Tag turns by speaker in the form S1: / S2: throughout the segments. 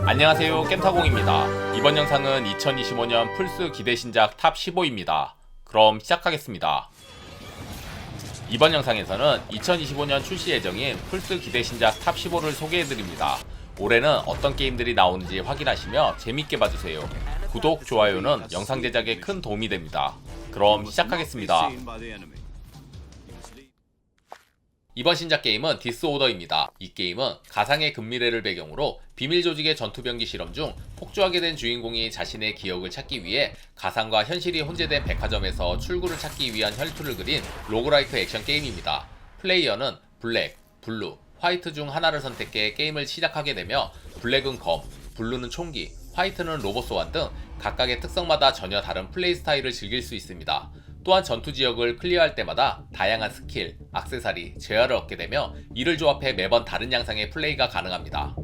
S1: 안녕하세요, 겜타공입니다. 이번 영상은 2025년 플스 기대 신작 탑 15입니다. 그럼 시작하겠습니다. 이번 영상에서는 2025년 출시 예정인 플스 기대 신작 탑 15를 소개해드립니다. 올해는 어떤 게임들이 나오는지 확인하시며 재밌게 봐주세요. 구독, 좋아요는 영상 제작에 큰 도움이 됩니다. 그럼 시작하겠습니다. 이번 신작 게임은 디스오더입니다. 이 게임은 가상의 근미래를 배경으로 비밀 조직의 전투병기 실험 중 폭주하게 된 주인공이 자신의 기억을 찾기 위해 가상과 현실이 혼재된 백화점에서 출구를 찾기 위한 혈투를 그린 로그라이크 액션 게임입니다. 플레이어는 블랙, 블루, 화이트 중 하나를 선택해 게임을 시작하게 되며 블랙은 검, 블루는 총기, 화이트는 로봇 소환 등 각각의 특성마다 전혀 다른 플레이 스타일을 즐길 수 있습니다. 또한 전투 지역을 클리어할 때마다 다양한 스킬, 액세서리, 재화를 얻게 되며 이를 조합해 매번 다른 양상의 플레이가 가능합니다.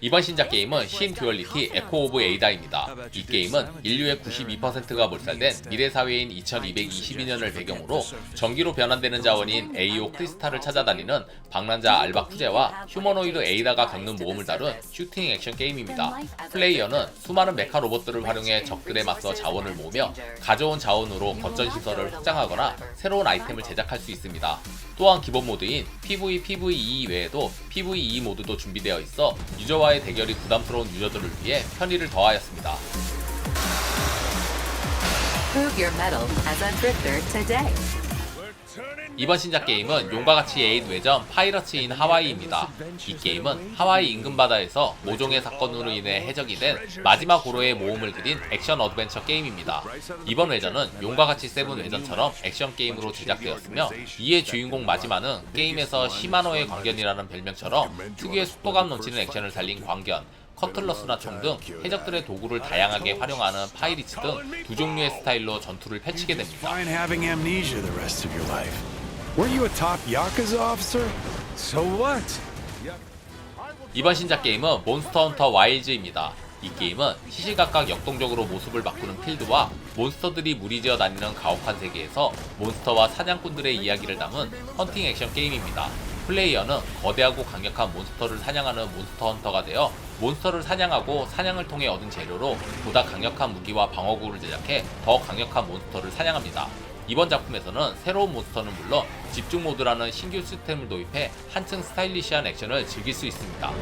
S1: 이번 신작 게임은 신 듀얼리티 에코 오브 에이다입니다. 이 게임은 인류의 92%가 몰살된 미래사회인 2222년을 배경으로 전기로 변환되는 자원인 에이오 크리스탈을 찾아다니는 방랑자 알바 쿠제와 휴머노이드 에이다가 겪는 모험을 다룬 슈팅 액션 게임입니다. 플레이어는 수많은 메카 로봇들을 활용해 적들에 맞서 자원을 모으며 가져온 자원으로 거점 시설을 확장하거나 새로운 아이템을 제작할 수 있습니다. 또한 기본 모드인 PVE 외에도 PVE 모드도 준비되어 있어 유저와의 대결이 부담스러운 유저들을 위해 편의를 더하였습니다.
S2: Prove your mettle as a drifter today.
S1: 이번 신작 게임은 용과 같이 에잇 외전 파이러츠 인 하와이입니다. 이 게임은 하와이 인근 바다에서 모종의 사건으로 인해 해적이 된 마지막 고로의 모험을 그린 액션 어드벤처 게임입니다. 이번 외전은 용과 같이 세븐 외전처럼 액션 게임으로 제작되었으며 이의 주인공 마지막은 게임에서 시마노의 광견이라는 별명처럼 특유의 속도감 넘치는 액션을 살린 광견, 커틀러스나 총 등 해적들의 도구를 다양하게 활용하는 파이리츠 등 두 종류의 스타일로 전투를 펼치게 됩니다.
S3: Fine having amnesia the rest of your life. Weren't you a top Yakuza officer? So what?
S1: 이번 신작 게임은 몬스터 헌터 와일즈입니다. 이 게임은 시시각각 역동적으로 모습을 바꾸는 필드와 몬스터들이 무리지어 다니는 가혹한 세계에서 몬스터와 사냥꾼들의 이야기를 담은 헌팅 액션 게임입니다. 플레이어는 거대하고 강력한 몬스터를 사냥하는 몬스터 헌터가 되어 몬스터를 사냥하고 사냥을 통해 얻은 재료로 보다 강력한 무기와 방어구를 제작해 더 강력한 몬스터를 사냥합니다. 이번 작품에서는 새로운 몬스터는 물론 집중 모드라는 신규 시스템을 도입해 한층 스타일리시한 액션을 즐길 수 있습니다.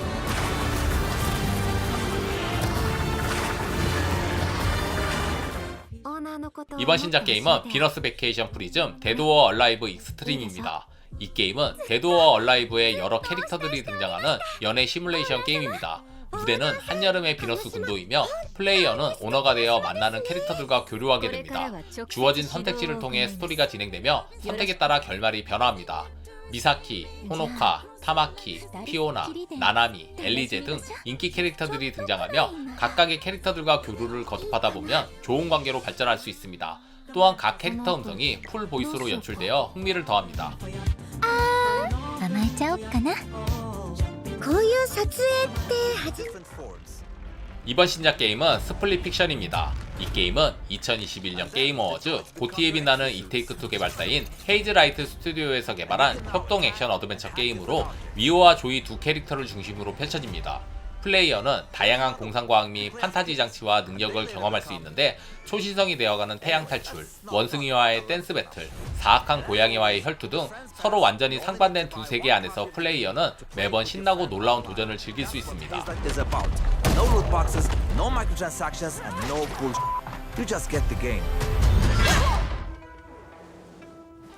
S1: 이번 신작 게임은 비너스 베케이션 프리즘 데드 오어 얼라이브 익스트림입니다. 이 게임은 데드 오어 얼라이브의 여러 캐릭터들이 등장하는 연애 시뮬레이션 게임입니다. 무대는 한여름의 비너스 군도이며 플레이어는 오너가 되어 만나는 캐릭터들과 교류하게 됩니다. 주어진 선택지를 통해 스토리가 진행되며 선택에 따라 결말이 변화합니다. 미사키, 호노카, 타마키, 피오나, 나나미, 엘리제 등 인기 캐릭터들이 등장하며 각각의 캐릭터들과 교류를 거듭하다 보면 좋은 관계로 발전할 수 있습니다. 또한 각 캐릭터 음성이 풀 보이스로 연출되어 흥미를 더합니다.
S4: 甘えちゃおっかなこういう撮影って初め
S1: 이번 신작 게임은 스플릿 픽션입니다. 이 게임은 2021년 게임 어워즈 고티에 빛나는 이테이크2 개발사인 헤이즈라이트 스튜디오에서 개발한 협동 액션 어드벤처 게임으로 미오와 조이 두 캐릭터를 중심으로 펼쳐집니다. 플레이어는 다양한 공상과학 및 판타지 장치와 능력을 경험할 수 있는데 초신성이 되어가는 태양 탈출, 원숭이와의 댄스 배틀, 사악한 고양이와의 혈투 등 서로 완전히 상반된 두 세계 안에서 플레이어는 매번 신나고 놀라운 도전을 즐길 수 있습니다.
S5: No loot boxes, no microtransactions, and no bullshit. You just get the game.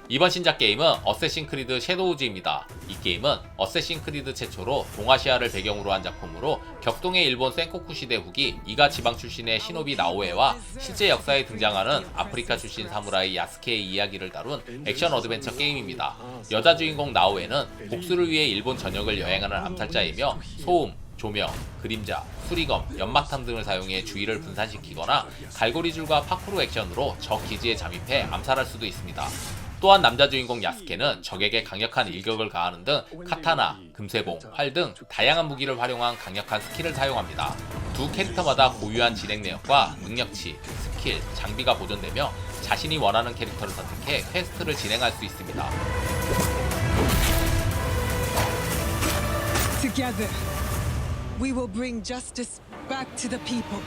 S1: 이번 신작 게임은 어쌔신 크리드 섀도우즈입니다. 이 게임은 어쌔신 크리드 최초로 동아시아를 배경으로 한 작품으로 격동의 일본 센코쿠 시대 후기 이가 지방 출신의 시노비 나오에와 실제 역사에 등장하는 아프리카 출신 사무라이 야스케의 이야기를 다룬 액션 어드벤처 게임입니다. 여자 주인공 나오에는 복수를 위해 일본 전역을 여행하는 암살자이며 소음, 조명, 그림자, 수리검, 연막탄 등을 사용해 주위를 분산시키거나 갈고리줄과 파쿠르 액션으로 적 기지에 잠입해 암살할 수도 있습니다. 또한 남자 주인공 야스케는 적에게 강력한 일격을 가하는 등 카타나, 금세봉, 활 등 다양한 무기를 활용한 강력한 스킬을 사용합니다. 두 캐릭터마다 고유한 진행 내역과 능력치, 스킬, 장비가 보존되며 자신이 원하는 캐릭터를 선택해 퀘스트를 진행할 수 있습니다.
S6: Together, we will bring justice back to the people.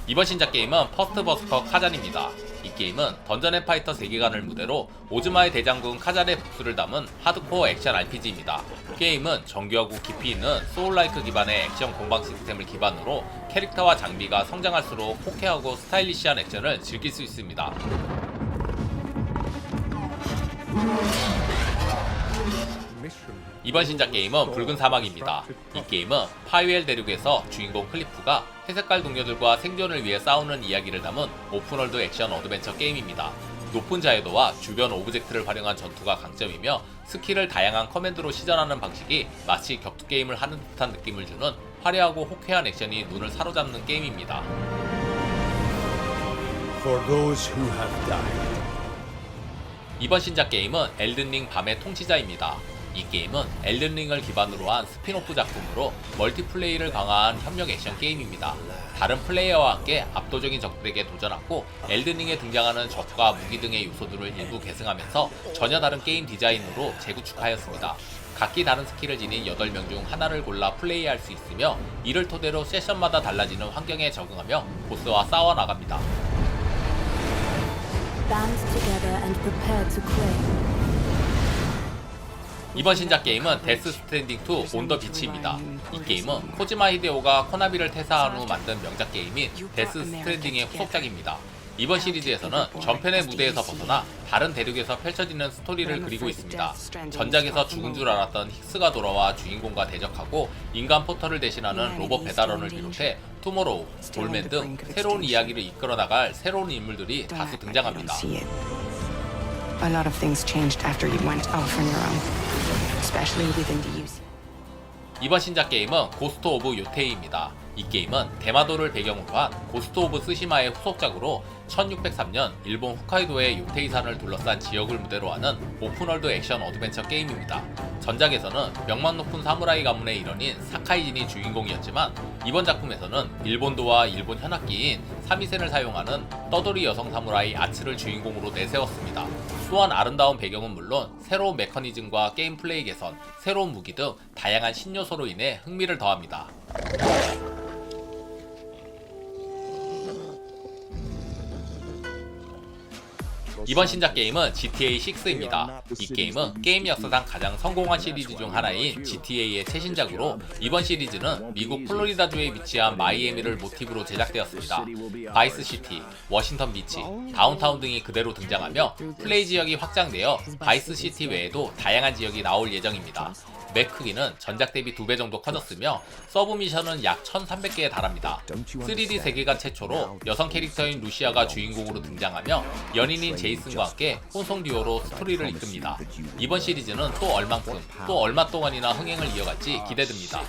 S1: 이번 신작 게임은 퍼스트 버스커 카잔입니다. 이 게임은 던전 앤 파이터 세계관을 무대로 오즈마의 대장군 카잔의 복수를 담은 하드코어 액션 RPG입니다. 게임은 정교하고 깊이 있는 소울라이크 기반의 액션 공방 시스템을 기반으로 캐릭터와 장비가 성장할수록 호쾌하고 스타일리시한 액션을 즐길 수 있습니다. 이번 신작 게임은 붉은 사막입니다. 이 게임은 파이웰 대륙에서 주인공 클리프가 회색깔 동료들과 생존을 위해 싸우는 이야기를 담은 오픈월드 액션 어드벤처 게임입니다. 높은 자유도와 주변 오브젝트를 활용한 전투가 강점이며 스킬을 다양한 커맨드로 시전하는 방식이 마치 격투 게임을 하는 듯한 느낌을 주는 화려하고 호쾌한 액션이 눈을 사로잡는 게임입니다.
S3: For those who have died.
S1: 이번 신작 게임은 엘든링 밤의 통치자입니다. 이 게임은 엘든링을 기반으로 한 스핀오프 작품으로 멀티플레이를 강화한 협력 액션 게임입니다. 다른 플레이어와 함께 압도적인 적들에게 도전하고 엘든링에 등장하는 적과 무기 등의 요소들을 일부 계승하면서 전혀 다른 게임 디자인으로 재구축하였습니다. 각기 다른 스킬을 지닌 8명 중 하나를 골라 플레이할 수 있으며 이를 토대로 세션마다 달라지는 환경에 적응하며 보스와 싸워 나갑니다.
S7: Band together and prepare to quit.
S1: 이번 신작 게임은 데스 스트랜딩 2 온 더 비치입니다. 이 게임은 코지마 히데오가 코나미를 퇴사한 후 만든 명작 게임인 데스 스트랜딩의 후속작입니다. 이번 시리즈에서는 전편의 무대에서 벗어나 다른 대륙에서 펼쳐지는 스토리를 그리고 있습니다. 전작에서 죽은 줄 알았던 힉스가 돌아와 주인공과 대적하고 인간 포털을 대신하는 로봇 배달원을 비롯해 투모로우, 돌맨 등 새로운 이야기를 이끌어 나갈 새로운 인물들이 다수 등장합니다.
S8: A lot of things changed after you went off on your own, especially within the UC.
S1: 이번 신작 게임은 고스트 오브 요테이입니다. 이 게임은 대마도를 배경으로 한 고스트 오브 스시마의 후속작으로 1603년 일본 홋카이도의 요테이산을 둘러싼 지역을 무대로 하는 오픈월드 액션 어드벤처 게임입니다. 전작에서는 명망 높은 사무라이 가문의 일원인 사카이진이 주인공이었지만 이번 작품에서는 일본도와 일본 현악기인 사미센을 사용하는 떠돌이 여성 사무라이 아츠를 주인공으로 내세웠습니다. 또한 아름다운 배경은 물론 새로운 메커니즘과 게임 플레이 개선, 새로운 무기 등 다양한 신요소로 인해 흥미를 더합니다. 이번 신작 게임은 GTA 6입니다. 이 게임은 게임 역사상 가장 성공한 시리즈 중 하나인 GTA의 최신작으로 이번 시리즈는 미국 플로리다주에 위치한 마이애미를 모티브로 제작되었습니다. 바이스 시티, 워싱턴 비치, 다운타운 등이 그대로 등장하며 플레이 지역이 확장되어 바이스 시티 외에도 다양한 지역이 나올 예정입니다. 맵 크기는 전작 대비 2배 정도 커졌으며 서브 미션은 약 1300개에 달합니다. 3D 세계관 최초로 여성 캐릭터인 루시아가 주인공으로 등장하며 연인인 제이슨과 함께 혼성 듀오로 스토리를 이끕니다. 이번 시리즈는 또 얼만큼, 또 얼마 동안이나 흥행을 이어갈지 기대됩니다.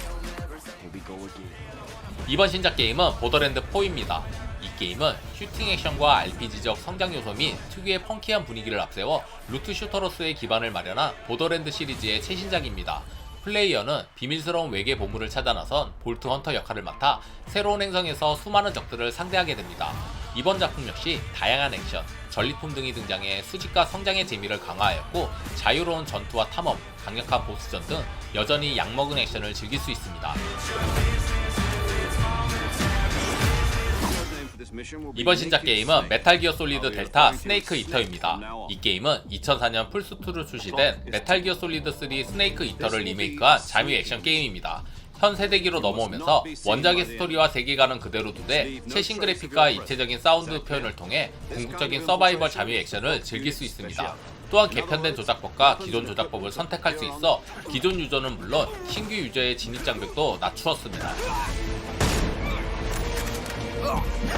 S1: 이번 신작 게임은 보더랜드 4입니다. 이 게임은 슈팅 액션과 RPG적 성장 요소 및 특유의 펑키한 분위기를 앞세워 루트 슈터로서의 기반을 마련한 보더랜드 시리즈의 최신작입니다. 플레이어는 비밀스러운 외계 보물을 찾아 나선 볼트 헌터 역할을 맡아 새로운 행성에서 수많은 적들을 상대하게 됩니다. 이번 작품 역시 다양한 액션, 전리품 등이 등장해 수집과 성장의 재미를 강화하였고 자유로운 전투와 탐험, 강력한 보스전 등 여전히 약먹은 액션을 즐길 수 있습니다. 이번 신작 게임은 메탈 기어 솔리드 델타 스네이크 이터입니다. 이 게임은 2004년 플스2로 출시된 메탈 기어 솔리드 3 스네이크 이터를 리메이크한 잠입 액션 게임입니다. 현 세대기로 넘어오면서 원작의 스토리와 세계관은 그대로 두되 최신 그래픽과 입체적인 사운드 표현을 통해 궁극적인 서바이벌 잠입 액션을 즐길 수 있습니다. 또한 개편된 조작법과 기존 조작법을 선택할 수 있어 기존 유저는 물론 신규 유저의 진입 장벽도 낮추었습니다.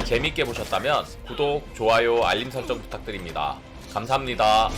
S1: 재밌게 보셨다면 구독, 좋아요, 알림 설정 부탁드립니다. 감사합니다.